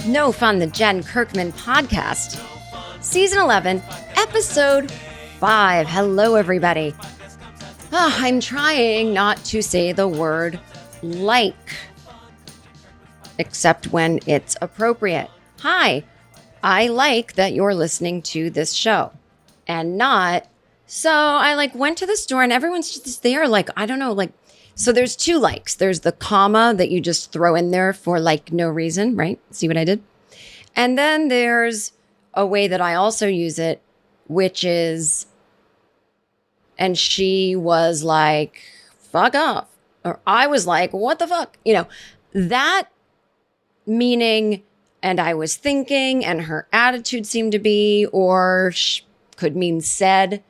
No Fun, the Jen Kirkman podcast, season 11, episode 5. Hello, everybody. I'm trying not to say the word like, except when it's appropriate. Hi, I like that you're listening to this show and not, so I went to the store and everyone's just there. I don't know, so there's two likes. There's the comma that you just throw in there for no reason, right? See what I did? And then there's a way that I also use it, which is, and she was like, fuck off. Or I was like, what the fuck? That meaning, and I was thinking, and her attitude seemed to be, or could mean said.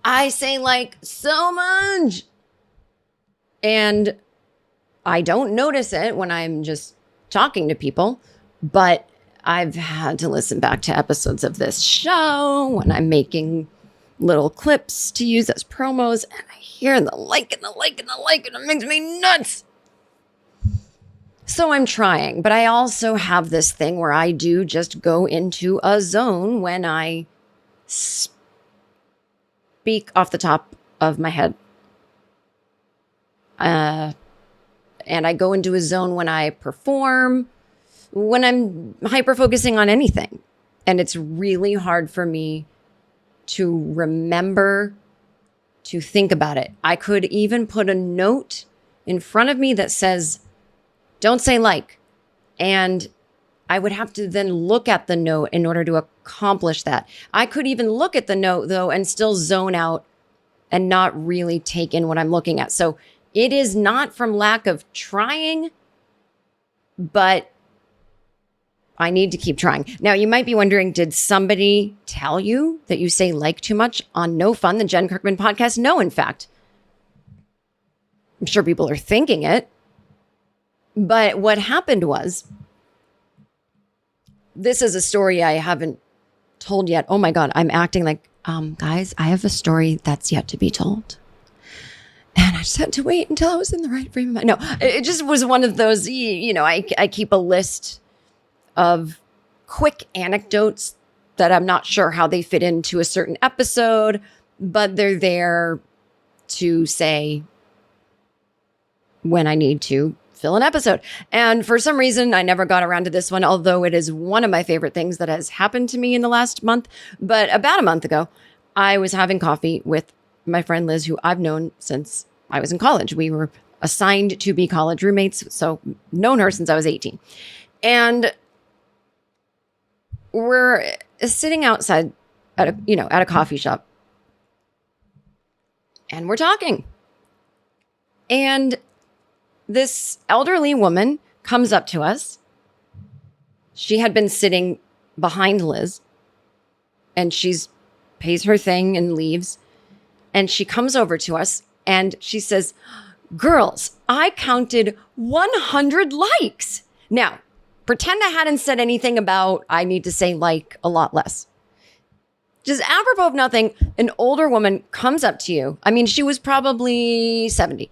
I say so much. And I don't notice it when I'm just talking to people, but I've had to listen back to episodes of this show when I'm making little clips to use as promos, and I hear the like and the like and the like, and it makes me nuts. So I'm trying, but I also have this thing where I do just go into a zone when I speak off the top of my head. And I go into a zone when I perform, when I'm hyper-focusing on anything. And it's really hard for me to remember to think about it. I could even put a note in front of me that says, don't say like. And I would have to then look at the note in order to accomplish that. I could even look at the note, though, and still zone out and not really take in what I'm looking at. So it is not from lack of trying, but I need to keep trying. Now, you might be wondering, did somebody tell you that you say like too much on No Fun, the Jen Kirkman podcast? No, in fact. I'm sure people are thinking it. But what happened was, this is a story I haven't told yet. Oh my God, I'm acting like, guys, I have a story that's yet to be told. And I just had to wait until I was in the right frame of mind. No, it just was one of those, I keep a list of quick anecdotes that I'm not sure how they fit into a certain episode, but they're there to say when I need to fill an episode. And for some reason, I never got around to this one, although it is one of my favorite things that has happened to me in the last month. But about a month ago, I was having coffee with my friend Liz, who I've known since I was in college. We were assigned to be college roommates, so known her since I was 18. And we're sitting outside at a coffee shop, and we're talking. And this elderly woman comes up to us. She had been sitting behind Liz, and she's pays her thing and leaves. And she comes over to us and she says, girls, I counted 100 likes. Now, pretend I hadn't said anything about I need to say like a lot less. Just apropos of nothing, an older woman comes up to you. I mean, she was probably 70.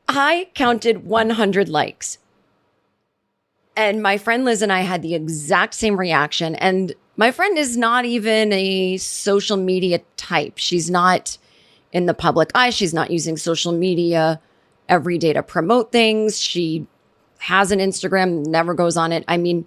I counted 100 likes. And my friend Liz and I had the exact same reaction. And my friend is not even a social media type. She's not in the public eye. She's not using social media every day to promote things. She has an Instagram, never goes on it. I mean,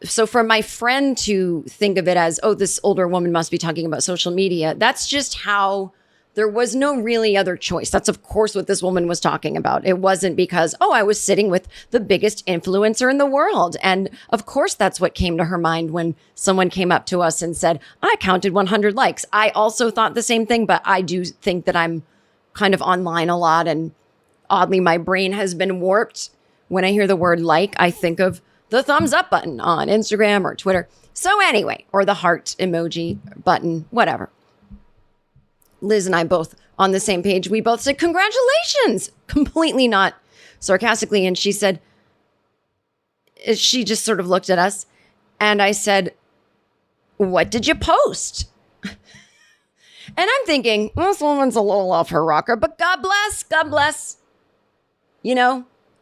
so for my friend to think of it as, oh, this older woman must be talking about social media, that's just how there was no really other choice. That's, of course, what this woman was talking about. It wasn't because, I was sitting with the biggest influencer in the world. And of course, that's what came to her mind when someone came up to us and said, I counted 100 likes. I also thought the same thing, but I do think that I'm kind of online a lot. And oddly, my brain has been warped. When I hear the word like, I think of the thumbs up button on Instagram or Twitter. So anyway, or the heart emoji button, whatever. Liz and I both on the same page. We both said, congratulations, completely not sarcastically. And she said, she just sort of looked at us. And I said, what did you post? And I'm thinking, well, this woman's a little off her rocker, but God bless.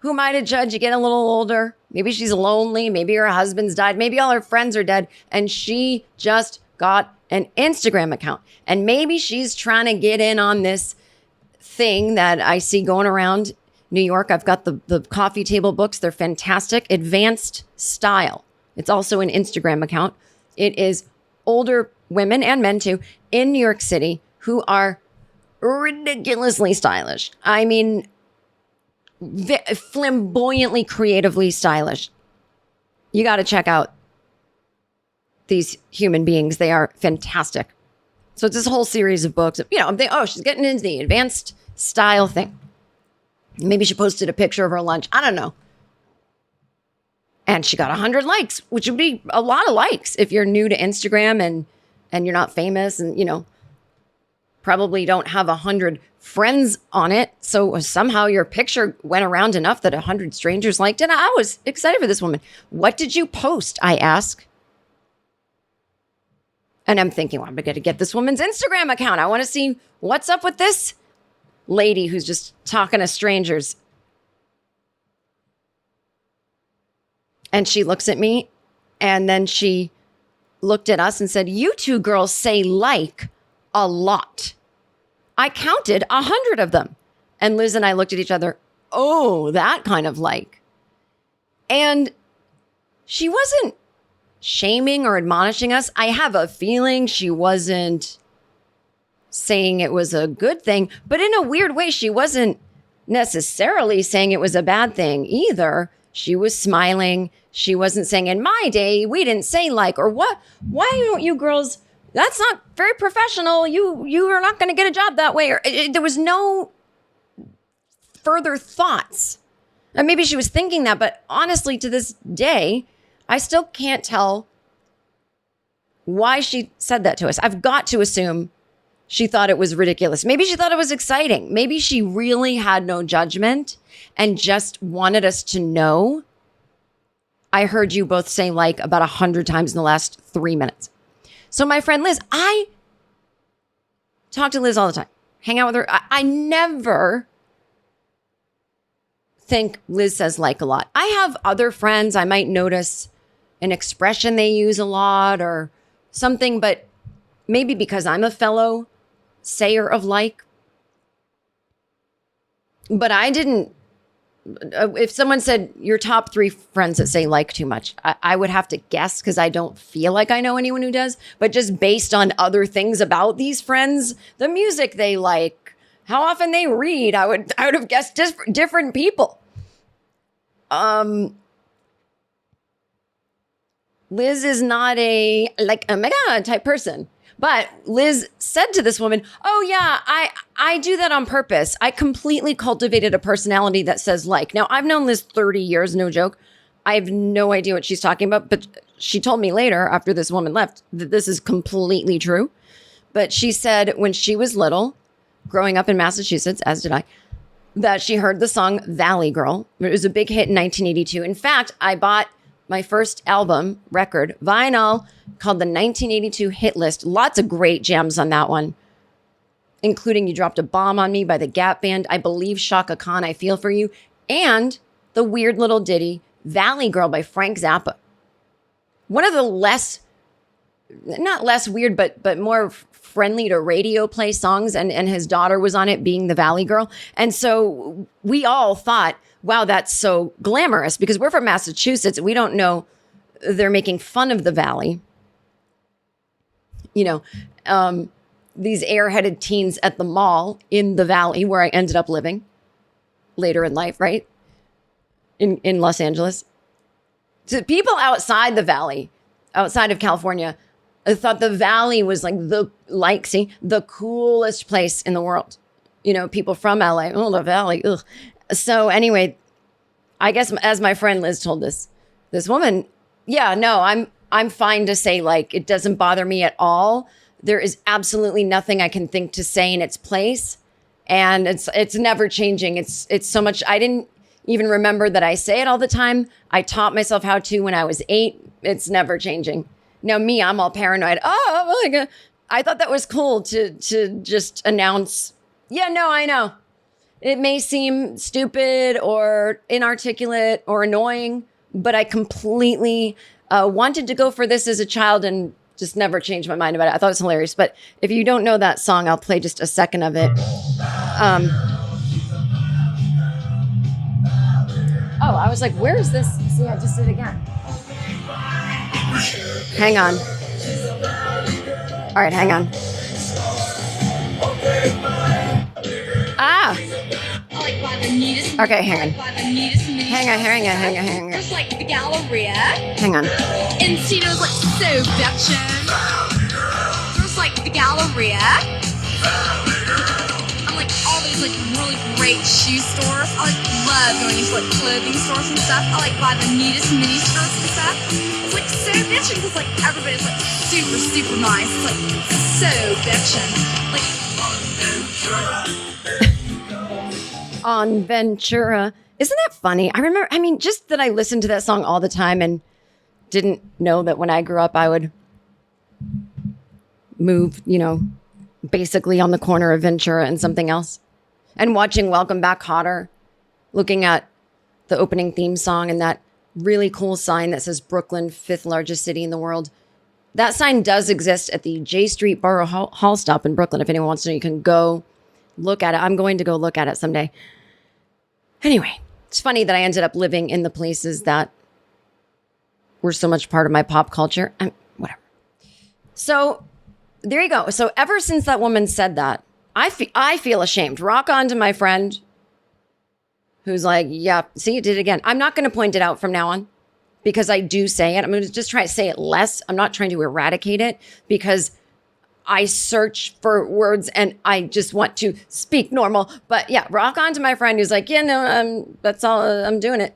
Who am I to judge? You get a little older. Maybe she's lonely. Maybe her husband's died. Maybe all her friends are dead. And she just got an Instagram account. And maybe she's trying to get in on this thing that I see going around New York. I've got the coffee table books. They're fantastic. Advanced Style. It's also an Instagram account. It is older women and men too in New York City who are ridiculously stylish. I mean, flamboyantly, creatively stylish. You got to check out these human beings. They are fantastic. So it's this whole series of books. She's getting into the advanced style thing. Maybe she posted a picture of her lunch. I don't know. And she got 100 likes, which would be a lot of likes if you're new to Instagram and you're not famous and, probably don't have 100 friends on it. So somehow your picture went around enough that 100 strangers liked it. I was excited for this woman. What did you post? I ask. And I'm thinking, well, I'm going to get this woman's Instagram account. I want to see what's up with this lady who's just talking to strangers. And she looks at me and then she looked at us and said, you two girls say like a lot. I counted 100 of them. And Liz and I looked at each other. Oh, that kind of like. And she wasn't shaming or admonishing us. I have a feeling she wasn't saying it was a good thing, but in a weird way, she wasn't necessarily saying it was a bad thing either. She was smiling. She wasn't saying, in my day, we didn't say like, or what? Why don't you girls? That's not very professional. You are not going to get a job that way. Or there was no further thoughts. And maybe she was thinking that, but honestly, to this day, I still can't tell why she said that to us. I've got to assume she thought it was ridiculous. Maybe she thought it was exciting. Maybe she really had no judgment and just wanted us to know. I heard you both say like about 100 times in the last 3 minutes. So my friend Liz, I talk to Liz all the time, hang out with her. I never think Liz says like a lot. I have other friends. I might notice an expression they use a lot or something, but maybe because I'm a fellow sayer of like. But I didn't. If someone said your top 3 friends that say like too much, I would have to guess because I don't feel like I know anyone who does. But just based on other things about these friends, the music they like, how often they read, I would have guessed different people. Liz is not a like, oh my God type person. But Liz said to this woman, oh yeah, I do that on purpose. I completely cultivated a personality that says like. Now, I've known Liz 30 years, no joke. I have no idea what she's talking about, but she told me later after this woman left that this is completely true. But she said when she was little, growing up in Massachusetts, as did I, that she heard the song Valley Girl. It was a big hit in 1982. In fact, I bought my first album, record, vinyl, called the 1982 Hit List. Lots of great jams on that one, including You Dropped a Bomb on Me by the Gap Band, I Believe Shaka Khan, I Feel For You, and the weird little ditty, Valley Girl by Frank Zappa. One of the not less weird, but more friendly to radio play songs, and his daughter was on it, being the Valley Girl. And so we all thought, wow, that's so glamorous because we're from Massachusetts. We don't know they're making fun of the Valley. These airheaded teens at the mall in the Valley where I ended up living later in life, right? In Los Angeles. So people outside the Valley, outside of California, thought the Valley was like the coolest place in the world. People from LA, oh, the Valley, ugh. So anyway, I guess as my friend Liz told this woman, yeah, no, I'm fine to say like, it doesn't bother me at all. There is absolutely nothing I can think to say in its place. And it's never changing. It's so much. I didn't even remember that I say it all the time. I taught myself how to when I was 8. It's never changing. Now me, I'm all paranoid. Oh my God. I thought that was cool to just announce. Yeah, no, I know. It may seem stupid or inarticulate or annoying, but I completely wanted to go for this as a child and just never changed my mind about it. I thought it was hilarious. But if you don't know that song, I'll play just a second of it. Oh, I was like, where is this? See, I just did it again. Hang on. All right, hang on. Ah. Okay, hang on. Hang on. There's like the Galleria. Hang on. And Tino's like so bitchin'. There's like the Galleria. And like all these like really great shoe stores. I like love going into like clothing stores and stuff. I like buy the neatest mini skirts and stuff. It's like so bitchin' because like everybody's like super, super nice. It's like so bitchin'. Like on Ventura. Isn't that funny? I mean, just that I listened to that song all the time and didn't know that when I grew up, I would move, basically on the corner of Ventura and something else. And watching Welcome Back Kotter, looking at the opening theme song and that really cool sign that says Brooklyn, 5th largest city in the world. That sign does exist at the J Street Borough Hall stop in Brooklyn. If anyone wants to know, you can go look at it. I'm going to go look at it someday. Anyway, it's funny that I ended up living in the places that were so much part of my pop culture. Whatever. So there you go. So ever since that woman said that, I feel ashamed. Rock on to my friend who's like, yeah, see, you did it again. I'm not going to point it out from now on because I do say it. I'm going to just try to say it less. I'm not trying to eradicate it because I search for words and I just want to speak normal. But yeah, rock on to my friend who's like, that's all, I'm doing it.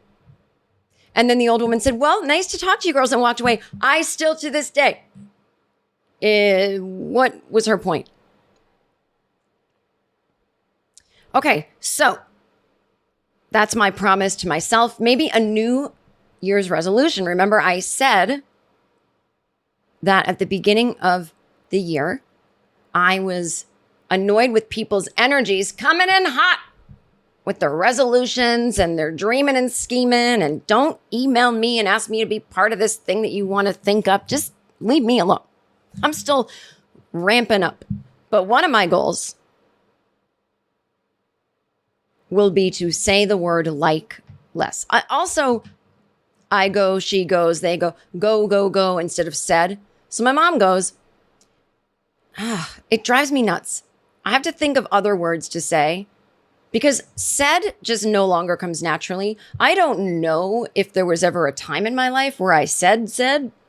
And then the old woman said, well, nice to talk to you girls, and walked away. I still to this day. What was her point? Okay, so that's my promise to myself. Maybe a New Year's resolution. Remember, I said that at the beginning of the year, I was annoyed with people's energies coming in hot with their resolutions and their dreaming and scheming, and don't email me and ask me to be part of this thing that you want to think up. Just leave me alone. I'm still ramping up. But one of my goals will be to say the word like less. I go, she goes, they go, go, instead of said. So my mom goes, it drives me nuts. I have to think of other words to say because said just no longer comes naturally. I don't know if there was ever a time in my life where I said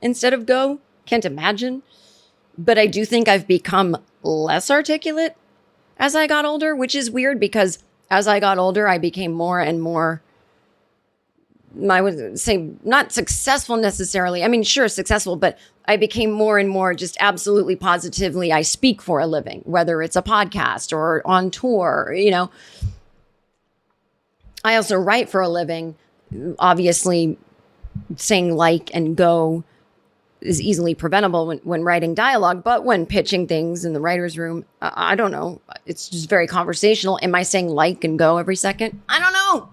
instead of go. Can't imagine. But I do think I've become less articulate as I got older, which is weird because as I got older, I became more and more, I would say not successful necessarily. I mean, sure, successful, but I became more and more just absolutely positively. I speak for a living, whether it's a podcast or on tour, I also write for a living. Obviously, saying like and go is easily preventable when writing dialogue, but when pitching things in the writer's room, I don't know. It's just very conversational. Am I saying like and go every second? I don't know.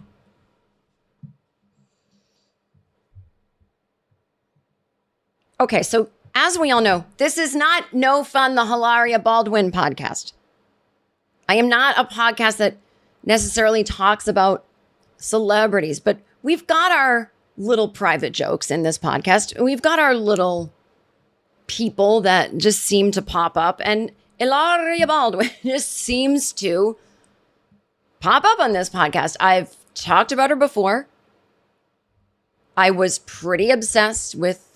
Okay, so as we all know, this is not No Fun, the Hilaria Baldwin podcast. I am not a podcast that necessarily talks about celebrities, but we've got our little private jokes in this podcast. We've got our little people that just seem to pop up, and Hilaria Baldwin just seems to pop up on this podcast. I've talked about her before. I was pretty obsessed with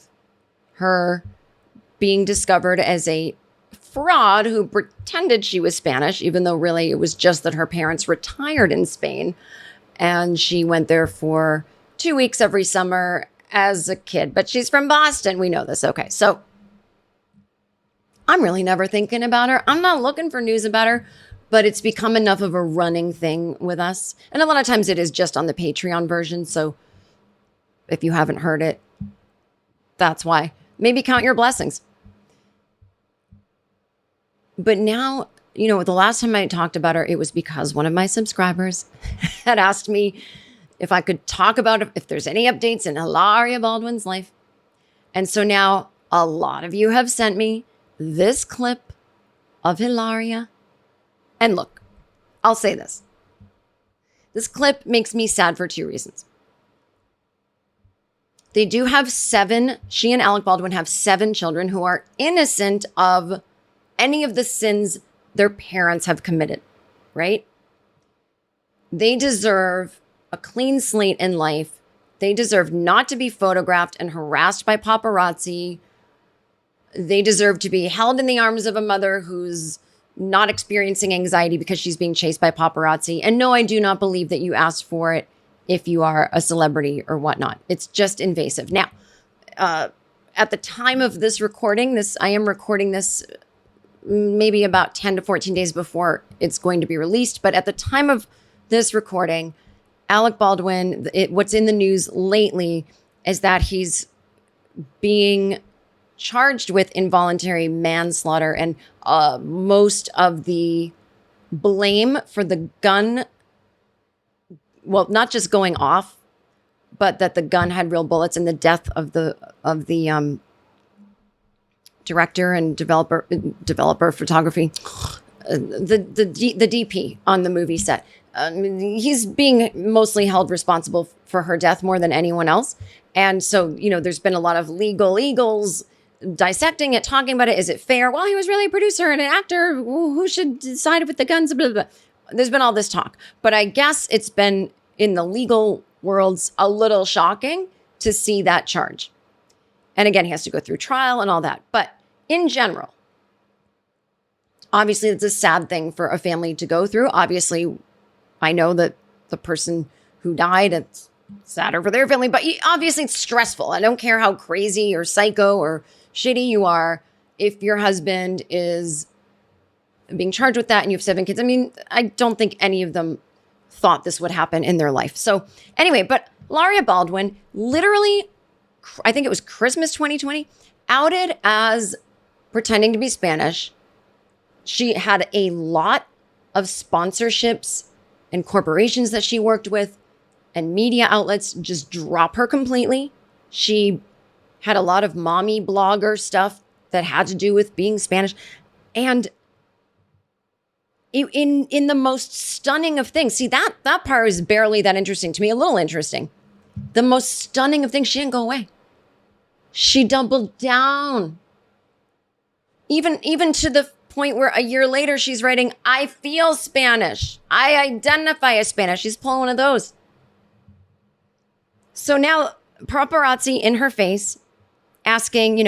her being discovered as a fraud who pretended she was Spanish, even though really it was just that her parents retired in Spain. And she went there for 2 weeks every summer as a kid. But she's from Boston. We know this. Okay, so I'm really never thinking about her. I'm not looking for news about her, but it's become enough of a running thing with us. And a lot of times it is just on the Patreon version. So if you haven't heard it, that's why. Maybe count your blessings. But now The last time I talked about her, it was because one of my subscribers had asked me if I could talk about if there's any updates in Hilaria Baldwin's life. And so now a lot of you have sent me this clip of Hilaria. And look, I'll say this. This clip makes me sad for 2 reasons. They do have 7, she and Alec Baldwin have 7 children who are innocent of any of the sins their parents have committed, right? They deserve a clean slate in life. They deserve not to be photographed and harassed by paparazzi. They deserve to be held in the arms of a mother who's not experiencing anxiety because she's being chased by paparazzi. And no, I do not believe that you asked for it if you are a celebrity or whatnot. It's just invasive. Now, at the time of this recording, I am recording this maybe about 10 to 14 days before it's going to be released. But at the time of this recording, Alec Baldwin, what's in the news lately is that he's being charged with involuntary manslaughter, and most of the blame for the gun, well, not just going off, but that the gun had real bullets, and the death of the director and developer photography, the DP on the movie set. He's being mostly held responsible for her death more than anyone else. And so, there's been a lot of legal eagles dissecting it, talking about it. Is it fair? Well, he was really a producer and an actor. Who should decide with the guns? Blah, blah, blah. There's been all this talk. But I guess it's been, in the legal worlds, a little shocking to see that charge. And again, he has to go through trial and all that. But in general, obviously, it's a sad thing for a family to go through. Obviously, I know that the person who died, it's sadder for their family, but obviously it's stressful. I don't care how crazy or psycho or shitty you are. If your husband is being charged with that and you have 7 kids, I mean, I don't think any of them thought this would happen in their life. So anyway, but Hilaria Baldwin, literally, I think it was Christmas 2020, outed as pretending to be Spanish. She had a lot of sponsorships and corporations that she worked with, and media outlets just drop her completely. She had a lot of mommy blogger stuff that had to do with being Spanish. And in the most stunning of things, see, that part is barely that interesting to me, a little interesting. The most stunning of things, she didn't go away. She doubled down. Even to the point where a year later she's writing, I feel Spanish. I identify as Spanish. She's pulling one of those. So now paparazzi in her face asking,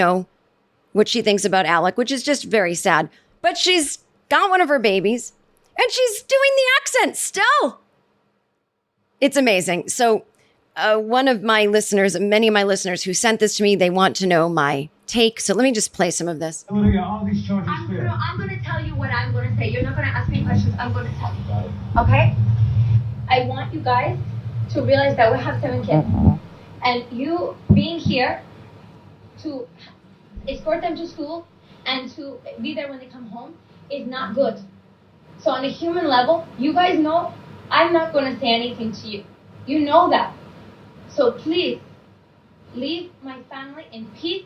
what she thinks about Alec, which is just very sad. But she's got one of her babies and she's doing the accent still. It's amazing. So one of my listeners, many of my listeners who sent this to me, they want to know my take. So let me just play some of this. I'm going to tell you what I'm going to say. You're not going to ask me questions. I'm going to tell you. Okay? I want you guys to realize that we have 7 kids. And you being here to escort them to school and to be there when they come home is not good. So on a human level, you guys know I'm not going to say anything to you. You know that. So please, leave my family in peace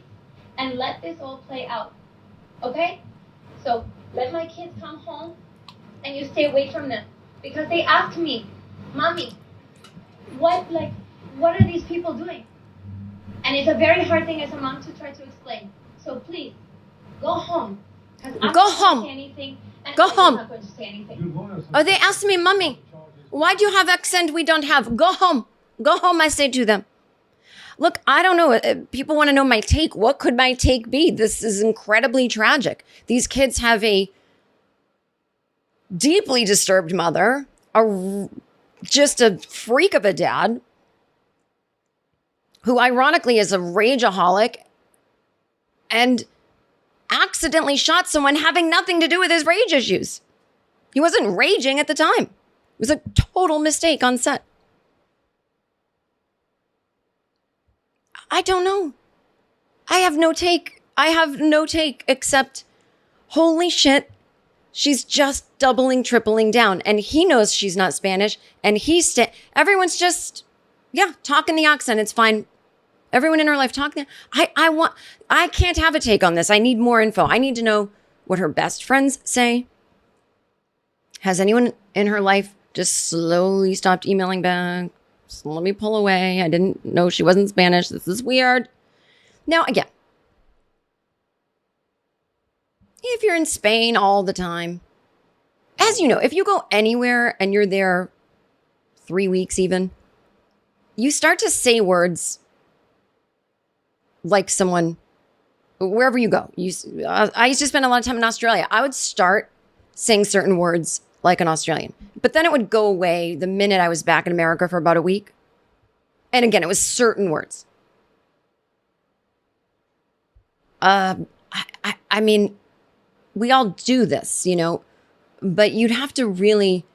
and let this all play out. Okay? So let my kids come home and you stay away from them. Because they asked me, Mommy, what are these people doing? And it's a very hard thing as a mom to try to explain. So please, go home. Go home. Say anything, Go home. I'm not going to say anything. Oh, they asked me, Mommy, why do you have accent we don't have? Go home. Go home, I say to them. Look, I don't know. People want to know my take. What could my take be? This is incredibly tragic. These kids have a deeply disturbed mother, just a freak of a dad, who ironically is a rageaholic and accidentally shot someone having nothing to do with his rage issues. He wasn't raging at the time. It was a total mistake on set. I don't know. I have no take. Except, holy shit, She's just doubling, tripling down. And he knows she's not Spanish. And everyone's just, talking the accent. It's fine. Everyone in her life talking. I can't have a take on this. I need more info. I need to know what her best friends say. Has anyone in her life just slowly stopped emailing back? So let me pull away. I didn't know she wasn't Spanish. This is weird. Now, again, if you're in Spain all the time, as you know, if you go anywhere and you're there 3 weeks even, you start to say words like someone, wherever you go. I used to spend a lot of time in Australia. I would start saying certain words like an Australian, but then it would go away the minute I was back in America for about a week. And again, it was certain words. I mean, we all do this, but you'd have to really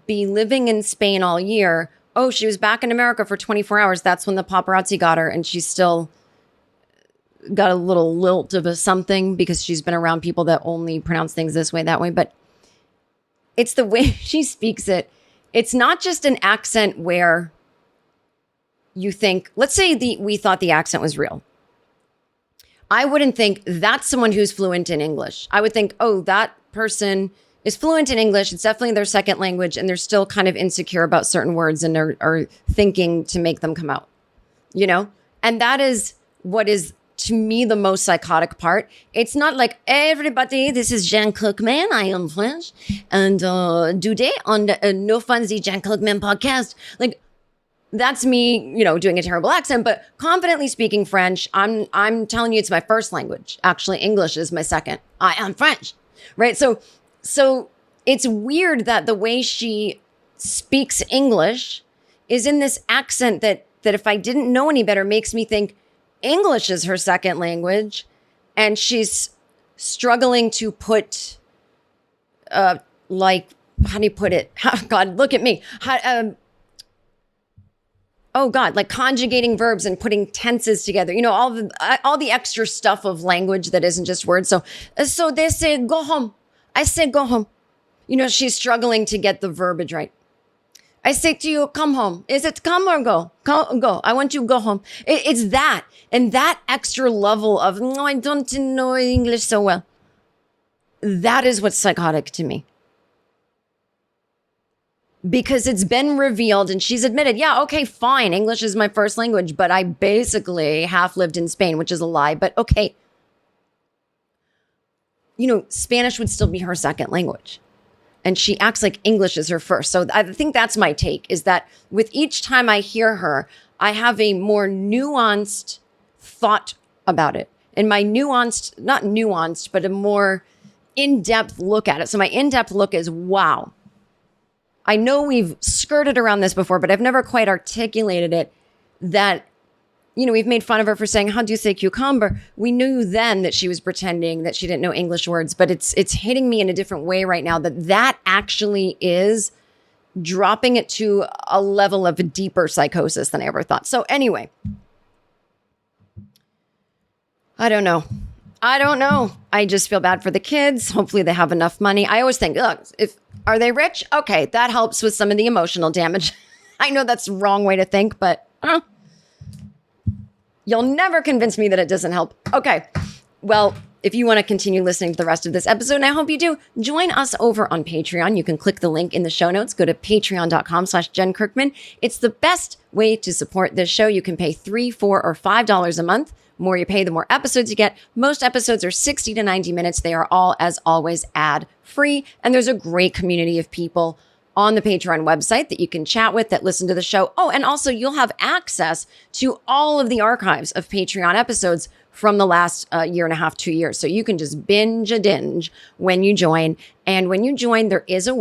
be living in Spain all year. Oh, she was back in America for 24 hours. That's when the paparazzi got her, and she's still got a little lilt of a something because she's been around people that only pronounce things this way, that way. But it's the way she speaks it. It's not just an accent where you think, let's say we thought the accent was real. I wouldn't think that's someone who's fluent in English. I would think, oh, that person is fluent in English. It's definitely their second language, and they're still kind of insecure about certain words and are thinking to make them come out, And that is what is, to me, the most psychotic part. It's not like, everybody, this is jenkirkman. I am French. And today on the No Funzy jenkirkman podcast, like, that's me, doing a terrible accent, but confidently speaking French. I'm telling you, it's my first language. Actually, English is my second. I am French, right? So it's weird that the way she speaks English is in this accent that if I didn't know any better, makes me think English is her second language, and she's struggling to put, like, how do you put it? God, look at me. Like conjugating verbs and putting tenses together, all the extra stuff of language that isn't just words. So they say, go home. I say, go home. She's struggling to get the verbiage right. I say to you, come home. Is it come or go? Go. I want you to go home. It's that. And that extra level of, no, I don't know English so well. That is what's psychotic to me. Because it's been revealed, and she's admitted, yeah, okay, fine, English is my first language, but I basically half lived in Spain, which is a lie, but okay. Spanish would still be her second language. And she acts like English is her first. So I think that's my take, is that with each time I hear her, I have a more nuanced thought about it. And my not nuanced, but a more in-depth look at it. So my in-depth look is, wow. I know we've skirted around this before, but I've never quite articulated it, that, we've made fun of her for saying, how do you say cucumber? We knew then that she was pretending that she didn't know English words, but it's hitting me in a different way right now, that actually is dropping it to a level of a deeper psychosis than I ever thought. So anyway, I don't know. I just feel bad for the kids. Hopefully they have enough money. I always think, look, are they rich? Okay, that helps with some of the emotional damage. I know that's the wrong way to think, but you'll never convince me that it doesn't help. Okay, well, if you want to continue listening to the rest of this episode, and I hope you do, join us over on Patreon. You can click the link in the show notes. Go to patreon.com/jenkirkman. It's the best way to support this show. You can pay $3, $4, or $5 a month. More you pay, the more episodes you get. Most episodes are 60 to 90 minutes. They are all, as always, ad-free. And there's a great community of people on the Patreon website that you can chat with, that listen to the show. Oh, and also you'll have access to all of the archives of Patreon episodes from the last year and a half, 2 years. So you can just binge a dinge when you join. And when you join, there is a